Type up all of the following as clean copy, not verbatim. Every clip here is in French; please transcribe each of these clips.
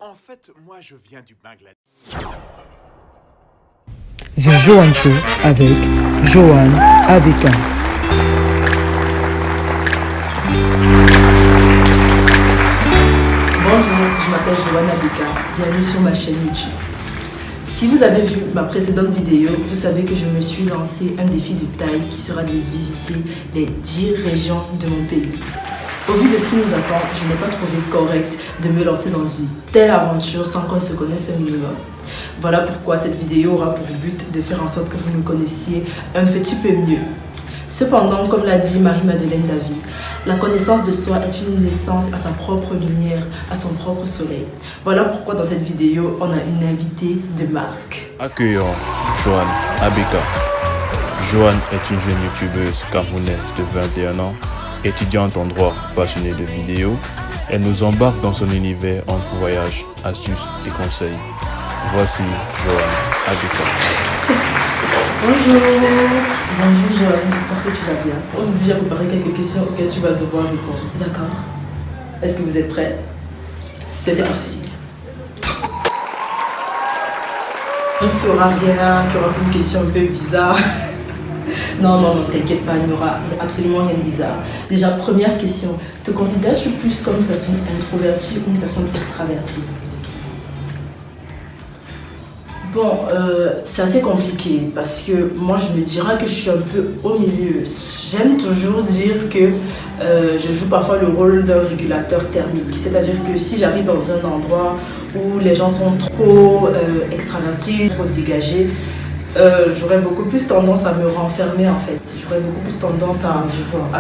En fait, moi, je viens du Bangladesh. The Johan Show avec Johan Abeka. Bonjour, je m'appelle Johan Abeka, bienvenue sur ma chaîne YouTube. Si vous avez vu ma précédente vidéo, vous savez que je me suis lancé un défi de taille qui sera de visiter les 10 régions de mon pays. Au vu de ce qui nous attend, je n'ai pas trouvé correct de me lancer dans une telle aventure sans qu'on se connaisse un minimum. Voilà pourquoi cette vidéo aura pour but de faire en sorte que vous me connaissiez un petit peu mieux. Cependant, comme l'a dit Marie-Madeleine Davy, la connaissance de soi est une naissance à sa propre lumière, à son propre soleil. Voilà pourquoi dans cette vidéo, on a une invitée de marque. Accueillons Johan Abeka. Johan est une jeune youtubeuse camerounaise de 21 ans, étudiante en droit, passionnée de vidéos. Elle nous embarque dans son univers entre voyages, astuces et conseils. Voici Johan Abeka. Bonjour. Bonjour Johan, j'espère que tu vas bien. Aujourd'hui, j'ai préparé quelques questions auxquelles tu vas devoir répondre. D'accord. Est-ce que vous êtes prêts? C'est parti. Je pense qu'il n'y aura rien, qu'il y aura une question un peu bizarre. Non, t'inquiète pas, il n'y aura absolument rien de bizarre. Déjà, première question, te considères-tu plus comme une personne introvertie ou une personne extravertie? Bon, c'est assez compliqué parce que moi je me dirais que je suis un peu au milieu. J'aime toujours dire que je joue parfois le rôle d'un régulateur thermique. C'est-à-dire que si j'arrive dans un endroit où les gens sont trop extravertis, trop dégagés, j'aurais beaucoup plus tendance à me renfermer en fait. J'aurais beaucoup plus tendance à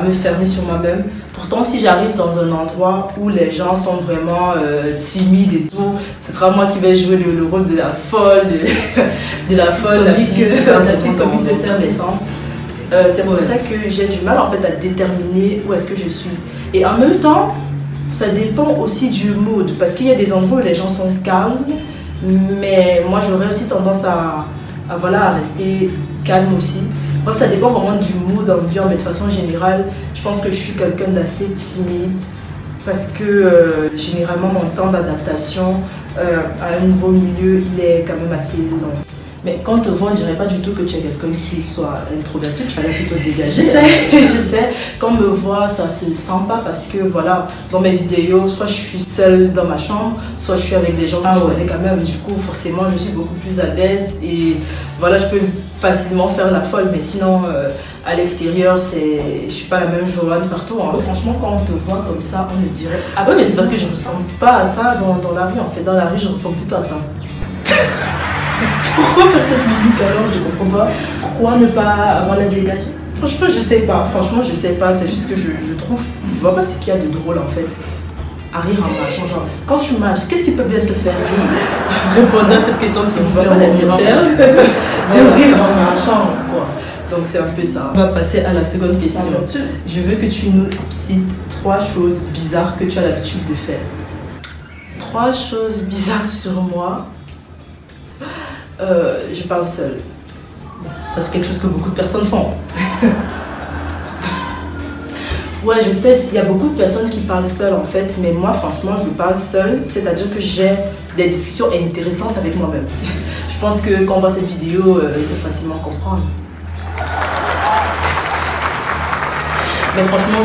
me fermer sur moi-même. Pourtant, si j'arrive dans un endroit où les gens sont vraiment timides et tout, ce sera moi qui vais jouer le rôle de la folle, de la folle, la petite comique de service. C'est pour ça que j'ai du mal en fait à déterminer où est-ce que je suis. Et en même temps, ça dépend aussi du mood, parce qu'il y a des endroits où les gens sont calmes, mais moi j'aurais aussi tendance à rester calme aussi. Donc ça dépend vraiment du mood ambiant, mais de façon générale, je pense que je suis quelqu'un d'assez timide parce que généralement mon temps d'adaptation à un nouveau milieu, il est quand même assez long. Mais quand on te voit, on ne dirait pas du tout que tu es quelqu'un qui soit introverti, tu vas plutôt dégager. Je sais, quand on me voit, ça se sent pas parce que voilà, dans mes vidéos, soit je suis seule dans ma chambre, soit je suis avec des gens que je connais quand même. Du coup, forcément, je suis beaucoup plus à l'aise et voilà, je peux facilement faire la folle. Mais sinon, à l'extérieur, je suis pas la même Johan partout. Hein. Franchement, quand on te voit comme ça, on me dirait ah ouais, mais c'est parce que je ne ressemble pas à ça dans la rue. En fait, dans la rue, je ressemble plutôt à ça. Pourquoi faire cette mimique alors? Je comprends pas. Pourquoi ne pas avoir la dégagée? Franchement, je sais pas. C'est juste que je vois pas ce qu'il y a de drôle en fait. À rire en marchant, genre, quand tu marches, qu'est-ce qui peut bien te faire rire? Répondez à cette question si vous voulez en commentaire. De rire en marchant, quoi. Donc c'est un peu ça. On va passer à la seconde question. Je veux que tu nous cites 3 choses bizarres que tu as l'habitude de faire. 3 choses bizarres sur moi. Je parle seule. Ça c'est quelque chose que beaucoup de personnes font. Ouais, je sais, il y a beaucoup de personnes qui parlent seules en fait, mais moi franchement je parle seule, c'est-à-dire que j'ai des discussions intéressantes avec moi-même. Je pense que quand on voit cette vidéo, il peut facilement comprendre. Mais franchement,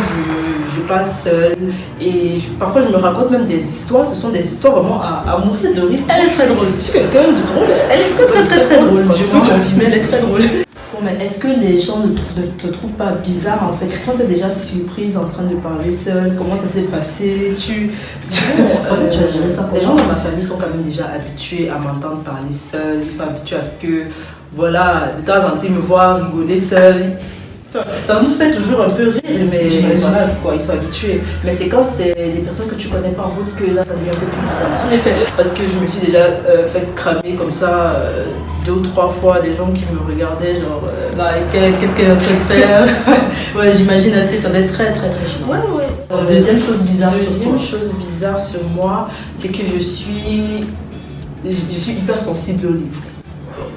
je parle seule et parfois je me raconte même des histoires. Ce sont des histoires vraiment à mourir de rire. Elle est très drôle. Je suis quelqu'un de drôle. Elle est très drôle. Je peux confirmer, elle est très drôle. Bon, mais est-ce que les gens ne te trouvent pas bizarre en fait? Est-ce qu'on t'a déjà surprise en train de parler seule? Comment ça s'est passé? Tu as géré ça? Les gens dans ma famille sont quand même déjà habitués à m'entendre parler seule. Ils sont habitués à ce que, voilà, de temps en temps, ils me voient rigoler seule. Ça nous fait toujours un peu rire, mais voilà, quoi, ils sont habitués. Mais c'est quand c'est des personnes que tu connais pas en route que là ça devient un peu plus bizarre. En effet, parce que je me suis déjà fait cramer comme ça 2 ou 3 fois des gens qui me regardaient, genre qu'est-ce qu'elle est en train de faire? Ouais, j'imagine assez, ça doit être très gênant. Ouais. Deuxième chose bizarre sur moi, c'est que je suis hyper sensible aux livres.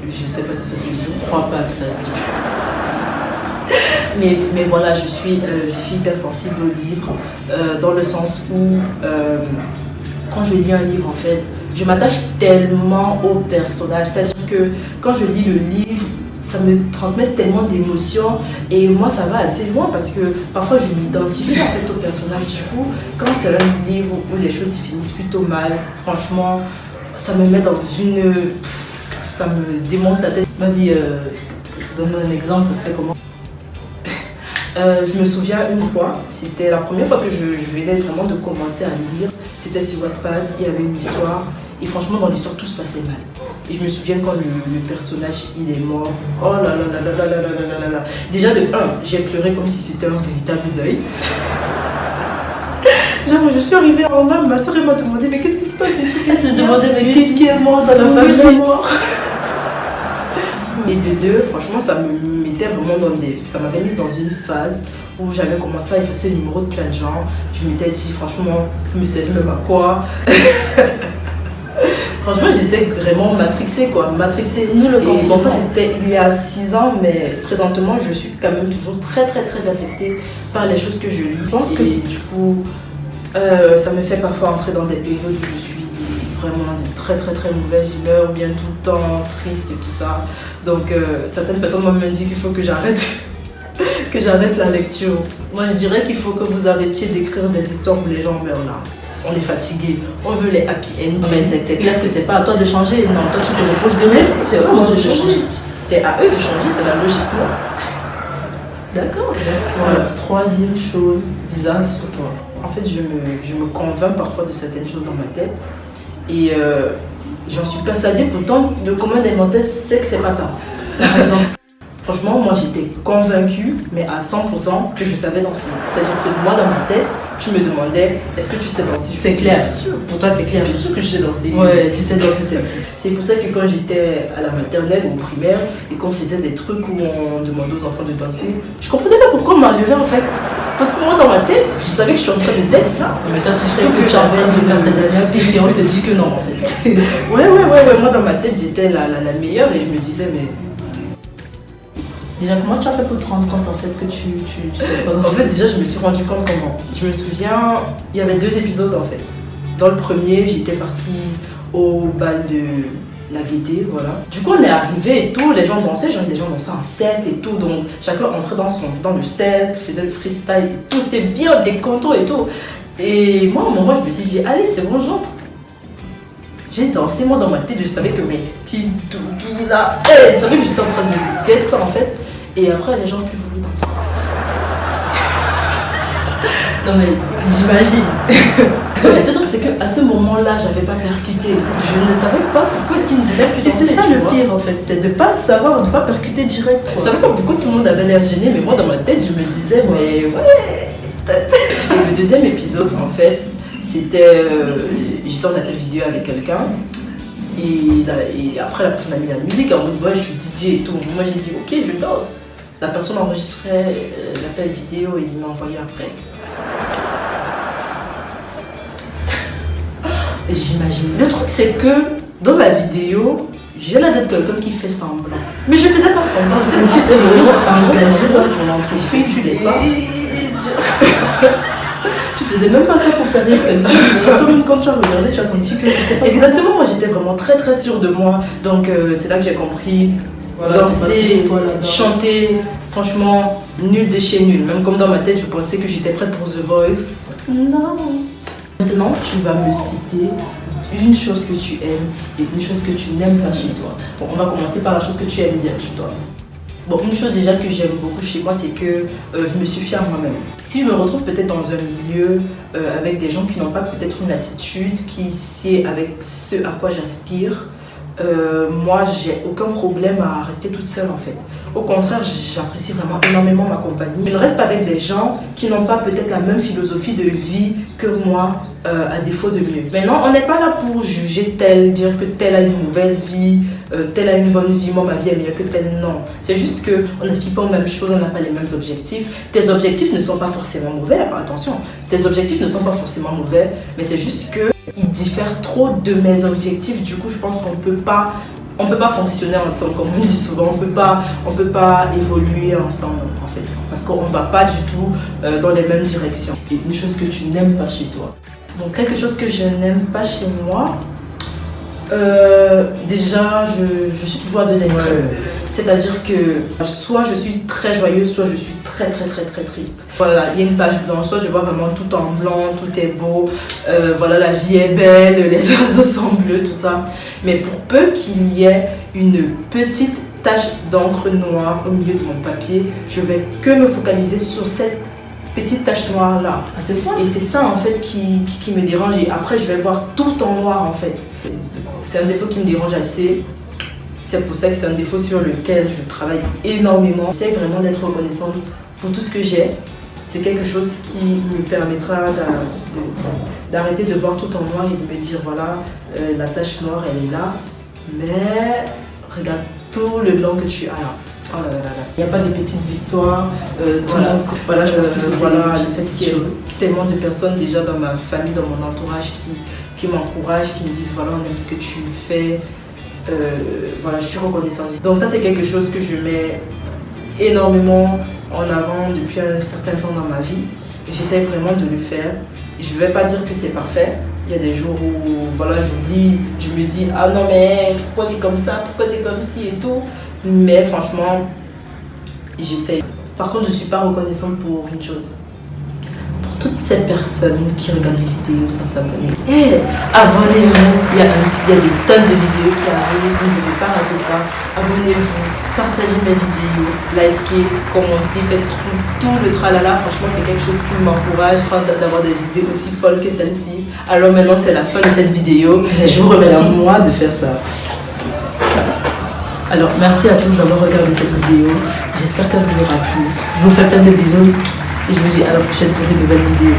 Je sais pas si ça se dit, je crois pas que ça se dise. Mais voilà, je suis hyper sensible aux livres, dans le sens où quand je lis un livre, en fait, je m'attache tellement au personnage. C'est-à-dire que quand je lis le livre, ça me transmet tellement d'émotions et moi ça va assez loin parce que parfois je m'identifie en fait au personnage. Du coup, quand c'est un livre où les choses finissent plutôt mal, franchement, ça me met dans une... ça me démonte la tête. Vas-y, donne-moi un exemple, ça te fait comment? Je me souviens une fois, c'était la première fois que je venais vraiment de commencer à lire, c'était sur Wattpad, il y avait une histoire et franchement dans l'histoire tout se passait mal. Et je me souviens quand le personnage il est mort, oh là là là là là là là là là là. Déjà de 1, j'ai pleuré comme si c'était un véritable deuil. Genre je suis arrivée en bas, ma soeur m'a demandé mais qu'est-ce qui se passe? Elle s'est demandé mais qu'est-ce qui est mort dans la famille mort? Et de 2, franchement, ça me mettait vraiment dans ça m'avait mise dans une phase où j'avais commencé à effacer le numéro de plein de gens. Je m'étais dit, franchement, je me savais même à quoi. Franchement, j'étais vraiment matrixée, quoi. Matrixée. Nous, le confinement, ça c'était il y a 6 ans, mais présentement, je suis quand même toujours très, très, très affectée par les choses que je lis. Je pense que, du coup, ça me fait parfois entrer dans des périodes où je suis vraiment de très très très mauvaise humeur, bien tout le temps triste et tout ça. Donc certaines personnes m'ont même dit qu'il faut que j'arrête que j'arrête la lecture. Moi je dirais qu'il faut que vous arrêtiez d'écrire des histoires où les gens meurent là. On est fatigué, on veut les happy endings. C'est clair que c'est pas à toi de changer, non, toi tu te reproches de rien, c'est à eux de changer. C'est à eux de changer, c'est la logique, non? D'accord. Voilà, 3e chose bizarre sur toi. En fait, je me convainc parfois de certaines choses dans ma tête. Et j'en suis persuadée pourtant de comment des mortels sait que c'est pas ça. Par exemple, franchement, moi j'étais convaincue, mais à 100% que je savais danser. C'est-à-dire que moi dans ma tête, je me demandais est-ce que tu sais danser? C'est clair, bien sûr. Pour toi c'est clair, bien sûr que je sais danser. Ouais, tu sais danser, c'est pour ça que quand j'étais à la maternelle ou au primaire et qu'on faisait des trucs où on demandait aux enfants de danser, je comprenais pas pourquoi on m'enlevait en fait. Parce que moi dans ma tête, je savais que je suis en train de ça. Mais toi tu sais que j'avais envie de faire ta dernière piche et on te dit que non en fait. ouais, moi dans ma tête j'étais la meilleure et je me disais mais... Déjà, comment tu as fait pour te rendre compte en fait que tu sais pas danser? En fait, déjà, je me suis rendu compte comment. Je me souviens, il y avait 2 épisodes en fait. Dans le premier, j'étais partie au bal de la gaieté, voilà. Du coup, on est arrivé et tout, les gens dansaient, genre les gens dansaient en cercle et tout, donc chacun entrait dans le cercle, faisait le freestyle et tout, c'était bien, des contours et tout. Et moi, à un moment, je me suis dit, allez, c'est bon, j'entre. J'ai dansé, moi dans ma tête, je savais que mes petits dougis là, je savais que j'étais en train d'être ça en fait. Et après, les gens ont pu vouloir danser. Non mais, j'imagine. Le truc c'est qu'à ce moment-là, j'avais pas percuté. Je ne savais pas pourquoi est-ce qu'ils ne voulaient plus danser. Et c'est ça le pire en fait, c'est de pas savoir, de pas percuter direct. Je savais pas pourquoi tout le monde avait l'air gêné, mais moi dans ma tête, je me disais, mais ouais. Et le 2e épisode en fait, c'était, j'étais en appel vidéo avec quelqu'un et après la personne a mis la musique en mode ouais je suis DJ et tout, moi j'ai dit ok je danse, la personne enregistrait l'appel vidéo et il m'a envoyé après. J'imagine. Le truc c'est que dans la vidéo, j'ai l'air d'être quelqu'un qui fait semblant. Mais je faisais pas semblant, je faisais vraiment engagé dans ton entreprise, je l'ai pas. Tu faisais même pas ça pour faire rire quelqu'un, mais toi-même quand tu as regardé, tu as senti que c'était pas... Exactement, moi j'étais vraiment très très sûre de moi, donc c'est là que j'ai compris, voilà, danser, chanter, franchement, nul de chez nul. Même comme dans ma tête, je pensais que j'étais prête pour The Voice. Non. Maintenant, tu vas me citer une chose que tu aimes et une chose que tu n'aimes pas chez toi. Bon, on va commencer par la chose que tu aimes bien chez toi. Bon, une chose déjà que j'aime beaucoup chez moi, c'est que je me suis fière à moi-même. Si je me retrouve peut-être dans un milieu avec des gens qui n'ont pas peut-être une attitude qui c'est avec ce à quoi j'aspire, moi j'ai aucun problème à rester toute seule en fait. Au contraire, j'apprécie vraiment énormément ma compagnie. Je ne reste pas avec des gens qui n'ont pas peut-être la même philosophie de vie que moi, à défaut de mieux. Maintenant, on n'est pas là pour juger tel, dire que tel a une mauvaise vie, tel a une bonne vie, moi ma vie est meilleure que tel, non. C'est juste qu'on n'aspire pas aux mêmes choses, on n'a pas les mêmes objectifs. Tes objectifs ne sont pas forcément mauvais, attention, tes objectifs ne sont pas forcément mauvais, mais c'est juste qu'ils diffèrent trop de mes objectifs, du coup je pense qu'on peut pas fonctionner ensemble, comme on dit souvent, on peut pas évoluer ensemble en fait, parce qu'on ne va pas du tout dans les mêmes directions. Et une chose que tu n'aimes pas chez toi. Donc quelque chose que je n'aime pas chez moi, déjà je suis toujours à deux extrêmes. Ouais. C'est-à-dire que soit je suis très joyeuse, soit je suis très triste. Voilà, il y a une page blanche, soit je vois vraiment tout en blanc, tout est beau, voilà, la vie est belle, les oiseaux sont bleus, tout ça. Mais pour peu qu'il y ait une petite tache d'encre noire au milieu de mon papier, je vais que me focaliser sur cette petite tache noire là. Ah, c'est quoi? Et c'est ça en fait qui me dérange, et après je vais voir tout en noir en fait. C'est un défaut qui me dérange assez. C'est pour ça que c'est un défaut sur lequel je travaille énormément. J'essaie vraiment d'être reconnaissante pour tout ce que j'ai. C'est quelque chose qui me permettra d'arrêter de voir tout en noir et de me dire voilà, la tache noire elle est là, mais regarde tout le blanc que tu as là. Oh là là là. Il n'y a pas de petites victoires. Voilà, je pense qu'il faut le fait qu'il y a tellement de personnes déjà dans ma famille, dans mon entourage qui m'encouragent, qui me disent voilà, on aime ce que tu fais. Voilà, je suis reconnaissante. Donc ça c'est quelque chose que je mets énormément en avant depuis un certain temps dans ma vie. Et j'essaie vraiment de le faire. Et je ne vais pas dire que c'est parfait. Il y a des jours où voilà, j'oublie, je me dis ah non mais pourquoi c'est comme ça, pourquoi c'est comme ci et tout. Mais franchement, j'essaie. Par contre, je ne suis pas reconnaissante pour une chose. Pour toutes ces personnes qui regardent les vidéos sans s'abonner. Hey, abonnez-vous. Il y a des tonnes de vidéos qui arrivent. Vous ne devez pas rater ça. Abonnez-vous, partagez mes vidéos, likez, commentez, faites tout le tralala. Franchement, c'est quelque chose qui m'encourage d'avoir des idées aussi folles que celle-ci. Alors maintenant, c'est la fin de cette vidéo. Je vous remercie. C'est à moi de faire ça. Alors, merci à tous d'avoir regardé cette vidéo. J'espère qu'elle vous aura plu. Je vous fais plein de bisous et je vous dis à la prochaine pour une nouvelle vidéo.